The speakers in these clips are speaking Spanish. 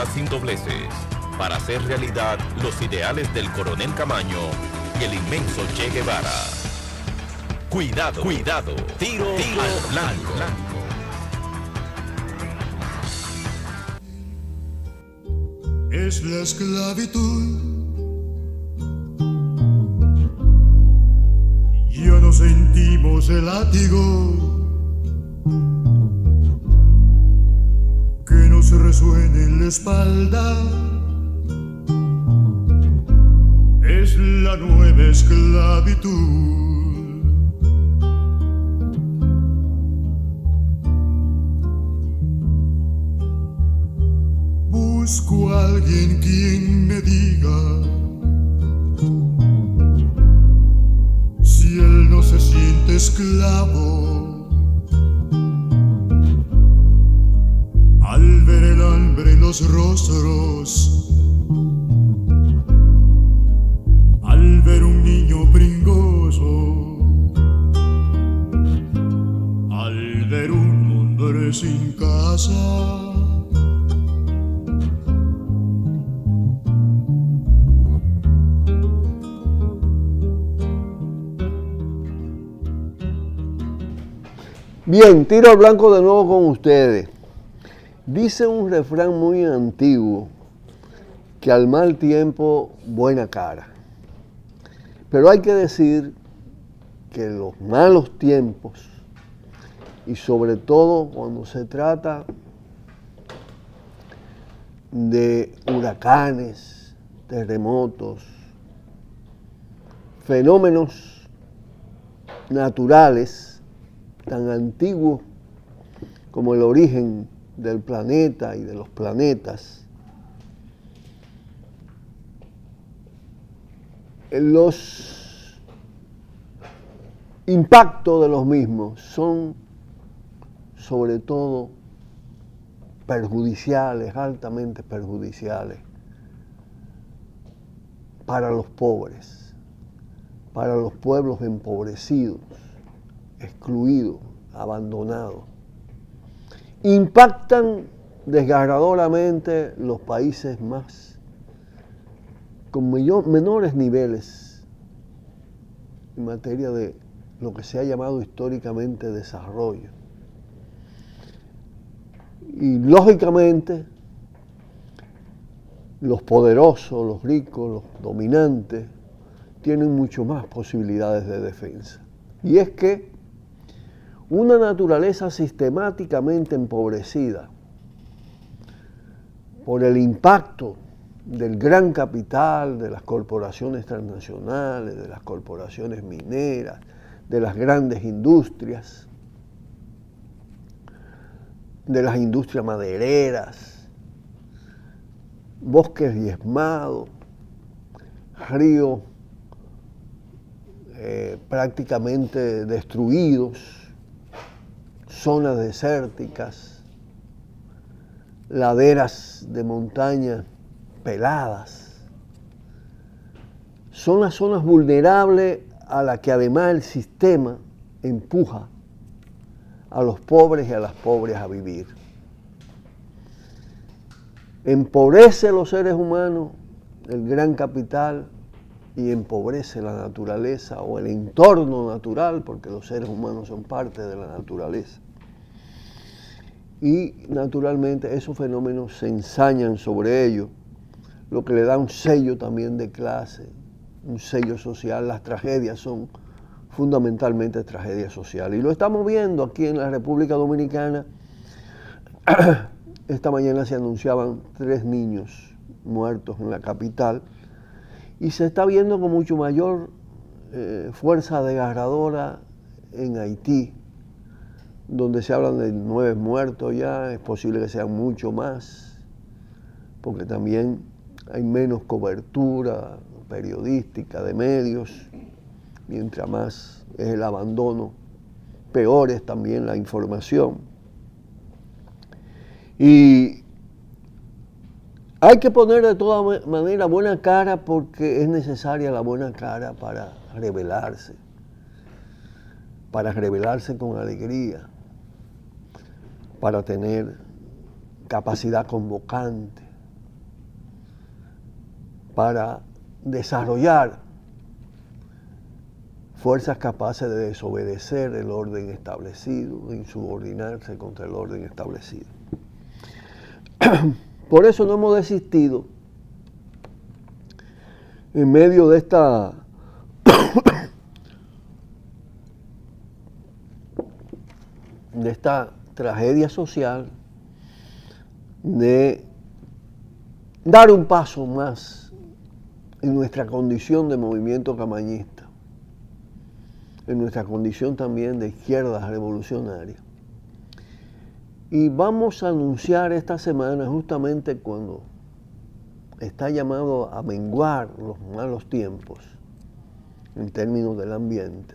honestidad sin dobleces, para hacer realidad los ideales del Coronel Camaño y el inmenso Che Guevara. Cuidado, cuidado, tiro al blanco. Es la esclavitud. Ya no sentimos el látigo que nos resuene en la espalda. Es la nueva esclavitud. Busco a alguien quien me diga si él no se siente esclavo al ver el hambre en los rostros, al ver un niño pringoso, al ver un hombre sin casa. Bien, tiro al blanco de nuevo con ustedes. Dice un refrán muy antiguo que al mal tiempo, buena cara. Pero hay que decir que los malos tiempos, y sobre todo cuando se trata de huracanes, terremotos, fenómenos naturales, tan antiguo como el origen del planeta y de los planetas, los impactos de los mismos son sobre todo perjudiciales, altamente perjudiciales para los pobres, para los pueblos empobrecidos, excluidos, abandonados. Impactan desgarradoramente los países más con menores niveles en materia de lo que se ha llamado históricamente desarrollo. Y lógicamente los poderosos, los ricos, los dominantes tienen mucho más posibilidades de defensa. Y es que una naturaleza sistemáticamente empobrecida por el impacto del gran capital, de las corporaciones transnacionales, de las corporaciones mineras, de las grandes industrias, de las industrias madereras, bosques diezmados, ríos prácticamente destruidos, zonas desérticas, laderas de montaña peladas. Son las zonas vulnerables a las que además el sistema empuja a los pobres y a las pobres a vivir. Empobrece a los seres humanos el gran capital y empobrece la naturaleza o el entorno natural, porque los seres humanos son parte de la naturaleza. Y naturalmente esos fenómenos se ensañan sobre ellos, lo que le da un sello también de clase, un sello social. Las tragedias son fundamentalmente tragedias sociales. Y lo estamos viendo aquí en la República Dominicana. Esta mañana se anunciaban 3 niños muertos en la capital y se está viendo con mucho mayor fuerza desgarradora en Haití, donde se hablan de 9 muertos ya. Es posible que sean mucho más, porque también hay menos cobertura periodística de medios. Mientras más es el abandono, peor es también la información. Y hay que poner de toda manera buena cara, porque es necesaria la buena cara para rebelarse con alegría, para tener capacidad convocante, para desarrollar fuerzas capaces de desobedecer el orden establecido, de insubordinarse contra el orden establecido. Por eso no hemos desistido en medio de esta tragedia social, de dar un paso más en nuestra condición de movimiento camañista, en nuestra condición también de izquierda revolucionaria. Y vamos a anunciar esta semana, justamente cuando está llamado a menguar los malos tiempos en términos del ambiente,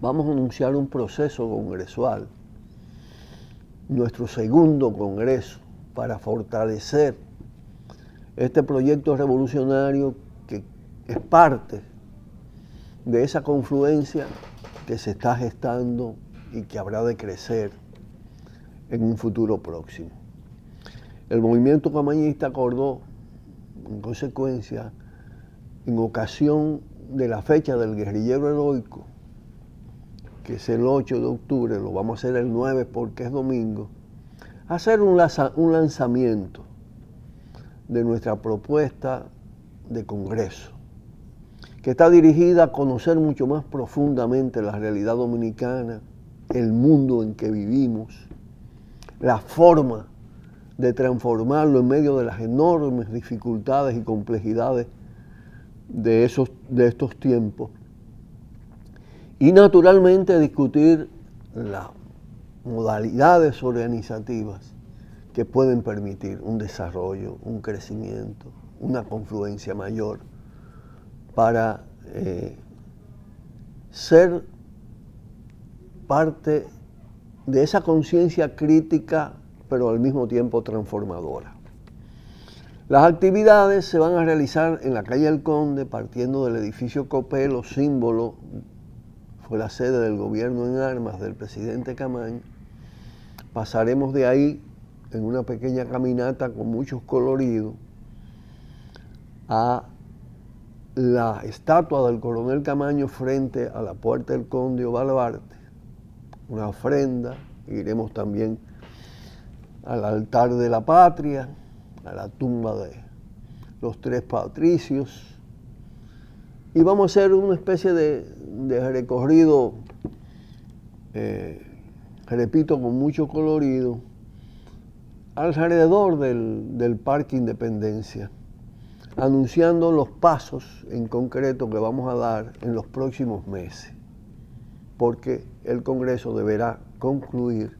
vamos a anunciar un proceso congresual, nuestro segundo congreso, para fortalecer este proyecto revolucionario que es parte de esa confluencia que se está gestando y que habrá de crecer en un futuro próximo. El movimiento camañista acordó, en consecuencia, en ocasión de la fecha del guerrillero heroico, que es el 8 de octubre, lo vamos a hacer el 9 porque es domingo, hacer un lanzamiento de nuestra propuesta de congreso, que está dirigida a conocer mucho más profundamente la realidad dominicana, el mundo en que vivimos, la forma de transformarlo en medio de las enormes dificultades y complejidades de estos tiempos, y naturalmente discutir las modalidades organizativas que pueden permitir un desarrollo, un crecimiento, una confluencia mayor para ser parte de esa conciencia crítica, pero al mismo tiempo transformadora. Las actividades se van a realizar en la calle El Conde, partiendo del edificio Copelo, símbolo, fue la sede del gobierno en armas del presidente Camaño. Pasaremos de ahí en una pequeña caminata con muchos coloridos a la estatua del coronel Camaño frente a la Puerta del Conde o Baluarte, una ofrenda. Iremos también al altar de la patria, a la tumba de los tres patricios, y vamos a hacer una especie de recorrido, repito, con mucho colorido, alrededor del Parque Independencia, anunciando los pasos en concreto que vamos a dar en los próximos meses, porque el Congreso deberá concluir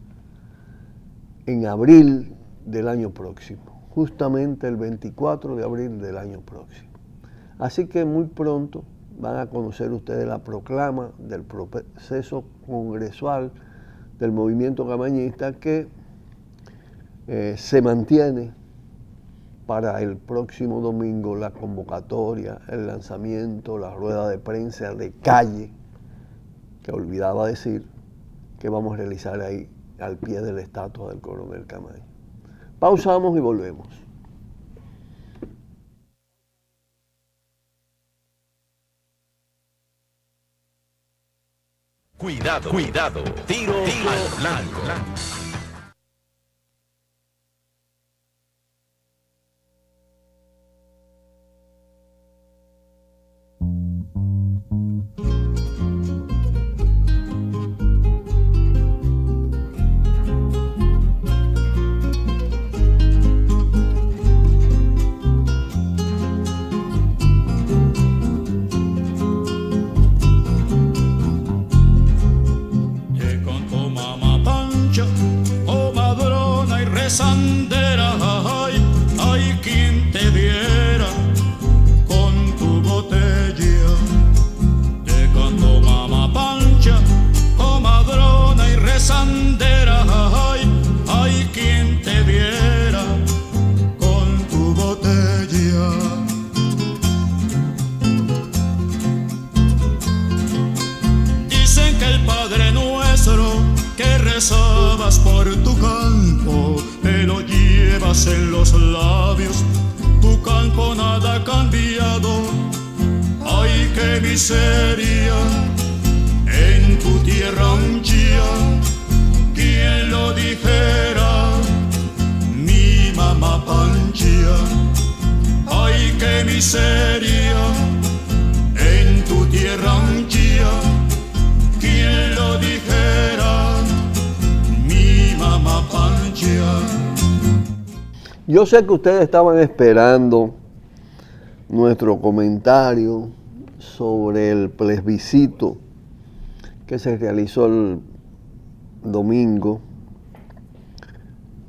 en abril del año próximo, justamente el 24 de abril del año próximo. Así que muy pronto van a conocer ustedes la proclama del proceso congresual del movimiento camañista que se mantiene para el próximo domingo, la convocatoria, el lanzamiento, la rueda de prensa de calle, que olvidaba decir que vamos a realizar ahí al pie de la estatua del coronel Camaño. Pausamos y volvemos. Cuidado, cuidado, tiro al blanco. Sandera, ay, ay, quien te viera con tu botella. Te canto mamá pancha, comadrona y rezandera, ay, ay, quien te viera con tu botella. Dicen que el Padre Nuestro que rezabas por tu campo te lo llevas en los labios, tu campo nada ha cambiado. Ay, qué miseria en tu tierra un día. ¿Quién lo dijera? Mi mamá Panchia. Ay, qué miseria en tu tierra un día. ¿Quién lo dijera? Mi mamá Panchia. Yo sé que ustedes estaban esperando nuestro comentario sobre el plebiscito que se realizó el domingo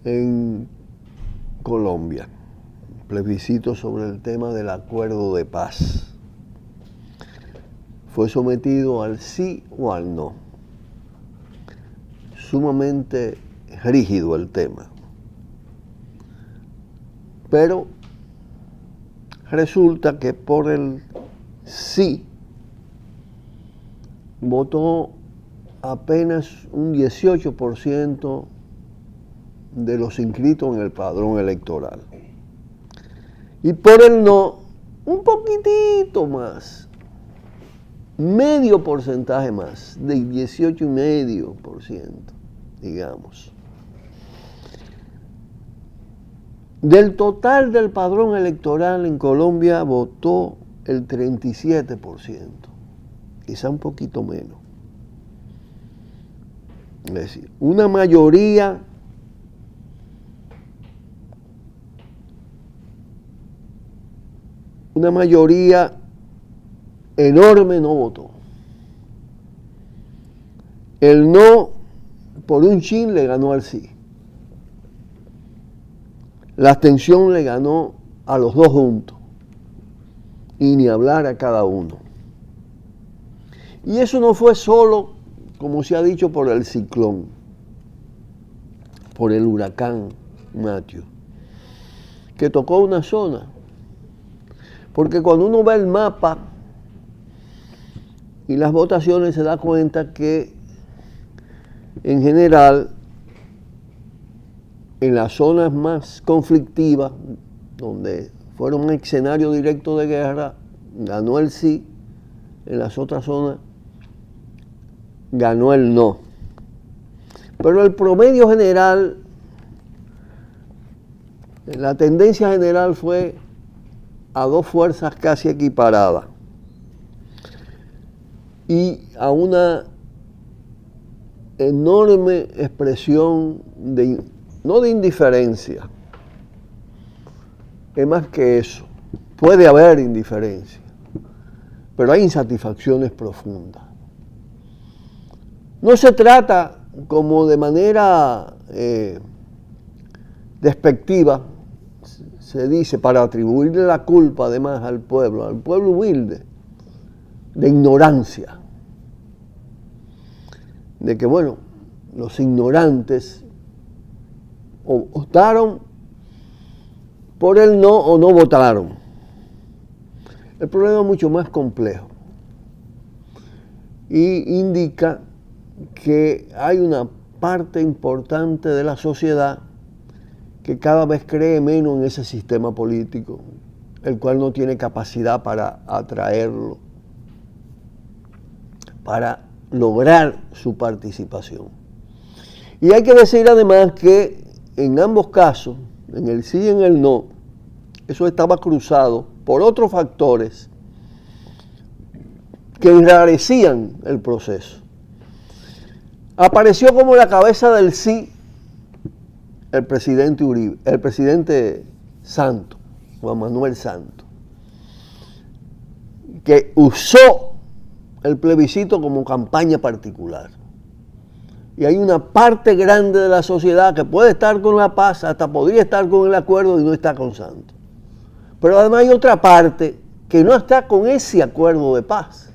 en Colombia. Plebiscito sobre el tema del acuerdo de paz. Fue sometido al sí o al no. Sumamente rígido el tema. Pero resulta que por el sí votó apenas un 18% de los inscritos en el padrón electoral. Y por el no, un poquitito más, medio porcentaje más, de 18,5%, digamos. Del total del padrón electoral en Colombia votó el 37%, quizá un poquito menos. Es decir, una mayoría enorme no votó. El no, por un chin, le ganó al sí. La abstención le ganó a los dos juntos. Y ni hablar a cada uno. Y eso no fue solo, como se ha dicho, por el ciclón, por el huracán Matthew, que tocó una zona. Porque cuando uno ve el mapa y las votaciones se da cuenta que en general en las zonas más conflictivas, donde fueron un escenario directo de guerra, ganó el sí, en las otras zonas ganó el no. Pero el promedio general, la tendencia general fue a dos fuerzas casi equiparadas y a una enorme expresión de, no de indiferencia, es más que eso, puede haber indiferencia, pero hay insatisfacciones profundas. No se trata, como de manera despectiva, se dice, para atribuirle la culpa además al pueblo humilde, de ignorancia, de que bueno, los ignorantes o votaron por el no o no votaron. El problema es mucho más complejo y indica que hay una parte importante de la sociedad que cada vez cree menos en ese sistema político, el cual no tiene capacidad para atraerlo, para lograr su participación. Y hay que decir además que en ambos casos, en el sí y en el no, eso estaba cruzado por otros factores que enrarecían el proceso. Apareció como la cabeza del sí el presidente Uribe, el presidente Santos, Juan Manuel Santos, que usó el plebiscito como campaña particular. Y hay una parte grande de la sociedad que puede estar con la paz, hasta podría estar con el acuerdo y no está con Santos. Pero además hay otra parte que no está con ese acuerdo de paz,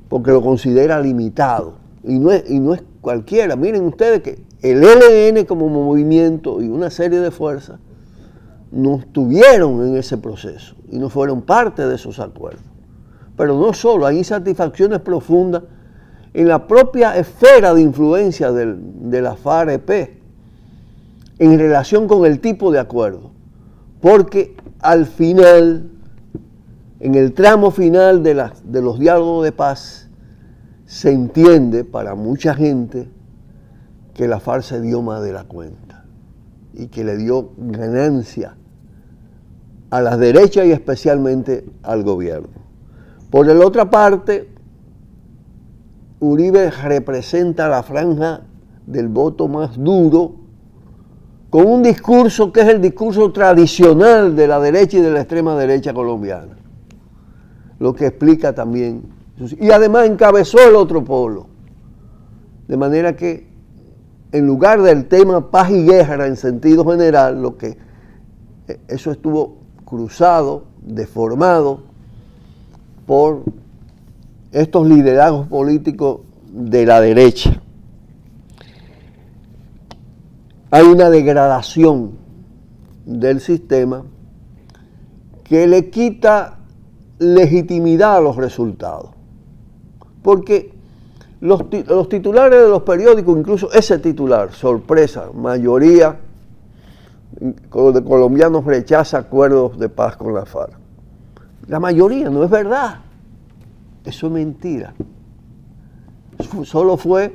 porque lo considera limitado. Y no es cualquiera. Miren ustedes que el ELN como movimiento y una serie de fuerzas no estuvieron en ese proceso y no fueron parte de esos acuerdos. Pero no solo, hay insatisfacciones profundas en la propia esfera de influencia de la FARC-EP en relación con el tipo de acuerdo. porque al final, en el tramo final de los diálogos de paz, se entiende para mucha gente que la FARC se dio más de la cuenta y que le dio ganancia a las derechas y especialmente al gobierno. Por la otra parte, Uribe representa la franja del voto más duro, con un discurso que es el discurso tradicional de la derecha y de la extrema derecha colombiana, lo que explica también, y además encabezó el otro polo, de manera que en lugar del tema paz y guerra en sentido general, eso estuvo cruzado, deformado por estos liderazgos políticos de la derecha. Hay una degradación del sistema que le quita legitimidad a los resultados. Porque los titulares de los periódicos, incluso ese titular, sorpresa, mayoría de colombianos rechaza acuerdos de paz con la FARC. La mayoría, no es verdad. Eso es mentira. Solo fue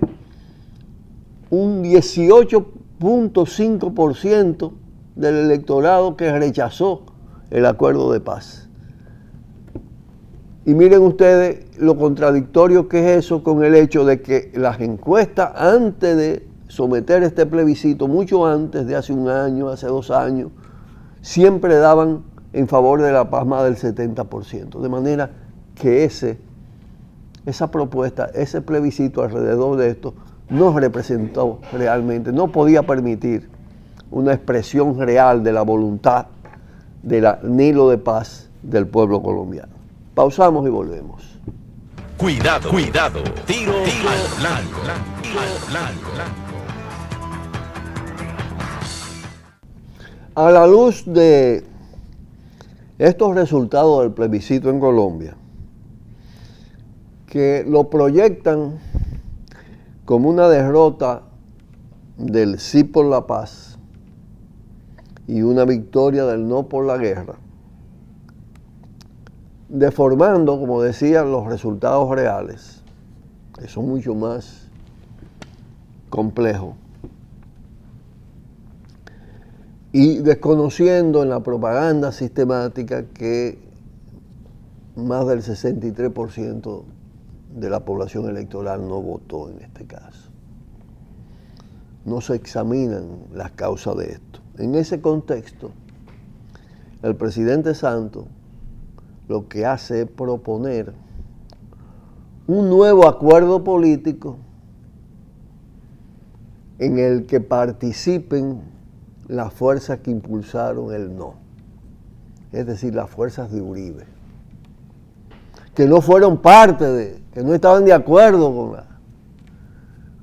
un 18.5% del electorado que rechazó el acuerdo de paz. Y miren ustedes lo contradictorio que es eso con el hecho de que las encuestas antes de someter este plebiscito, mucho antes de hace un año, hace 2 años, siempre daban en favor de la paz más del 70%. De manera que esa propuesta, ese plebiscito alrededor de esto, no representó realmente, no podía permitir una expresión real de la voluntad del anhelo de paz del pueblo colombiano. Pausamos y volvemos. Cuidado, cuidado, tiro al blanco. A la luz de estos resultados del plebiscito en Colombia, que lo proyectan como una derrota del sí por la paz y una victoria del no por la guerra, deformando, como decía, los resultados reales, que son mucho más complejos, y desconociendo en la propaganda sistemática que más del 63% de la población electoral no votó en este caso. No se examinan las causas de esto. En ese contexto, el presidente Santos lo que hace es proponer un nuevo acuerdo político en el que participen las fuerzas que impulsaron el no, es decir, las fuerzas de Uribe, que no fueron parte que no estaban de acuerdo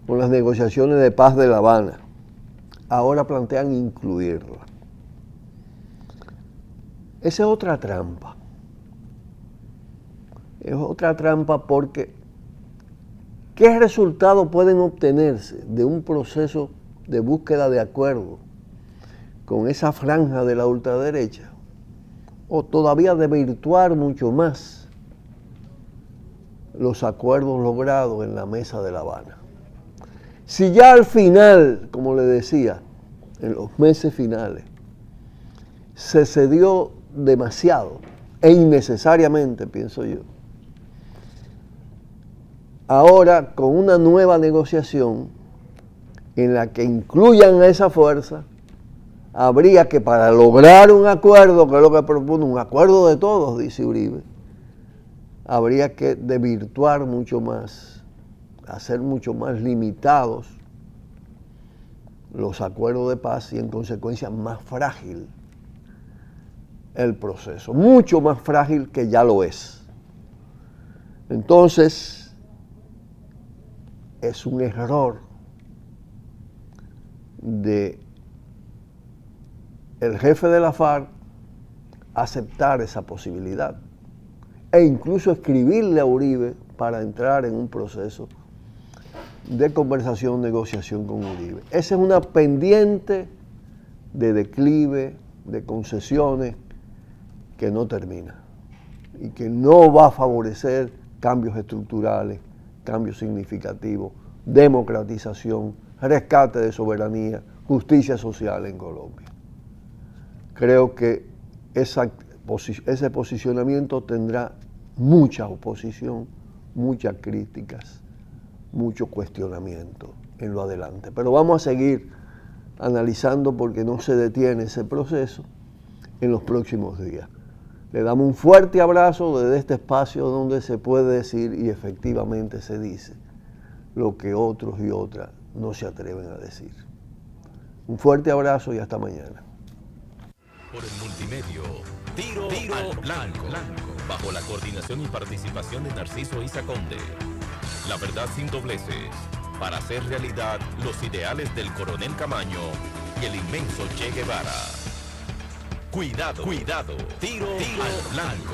con las negociaciones de paz de La Habana. Ahora plantean incluirla. Esa es otra trampa. Es otra trampa porque ¿qué resultados pueden obtenerse de un proceso de búsqueda de acuerdo con esa franja de la ultraderecha? O todavía desvirtuar mucho más los acuerdos logrados en la mesa de La Habana. Si ya al final, como le decía, en los meses finales, se cedió demasiado e innecesariamente, pienso yo, ahora con una nueva negociación en la que incluyan a esa fuerza, habría que, para lograr un acuerdo, que es lo que propone, un acuerdo de todos, dice Uribe, habría que desvirtuar mucho más, hacer mucho más limitados los acuerdos de paz y en consecuencia más frágil el proceso, mucho más frágil que ya lo es. Entonces, es un error de el jefe de la FARC aceptar esa posibilidad e incluso escribirle a Uribe para entrar en un proceso de conversación, negociación con Uribe. Esa es una pendiente de declive de concesiones que no termina y que no va a favorecer cambios estructurales, cambios significativos, democratización, rescate de soberanía, justicia social en Colombia. Creo que ese posicionamiento tendrá mucha oposición, muchas críticas, mucho cuestionamiento en lo adelante. Pero vamos a seguir analizando porque no se detiene ese proceso en los próximos días. Le damos un fuerte abrazo desde este espacio donde se puede decir y efectivamente se dice lo que otros y otras no se atreven a decir. Un fuerte abrazo y hasta mañana. Por el multimedio, Tiro al Blanco, bajo la coordinación y participación de Narciso Isa Conde. La verdad sin dobleces, para hacer realidad los ideales del Coronel Camaño y el inmenso Che Guevara. Cuidado, Tiro al Blanco.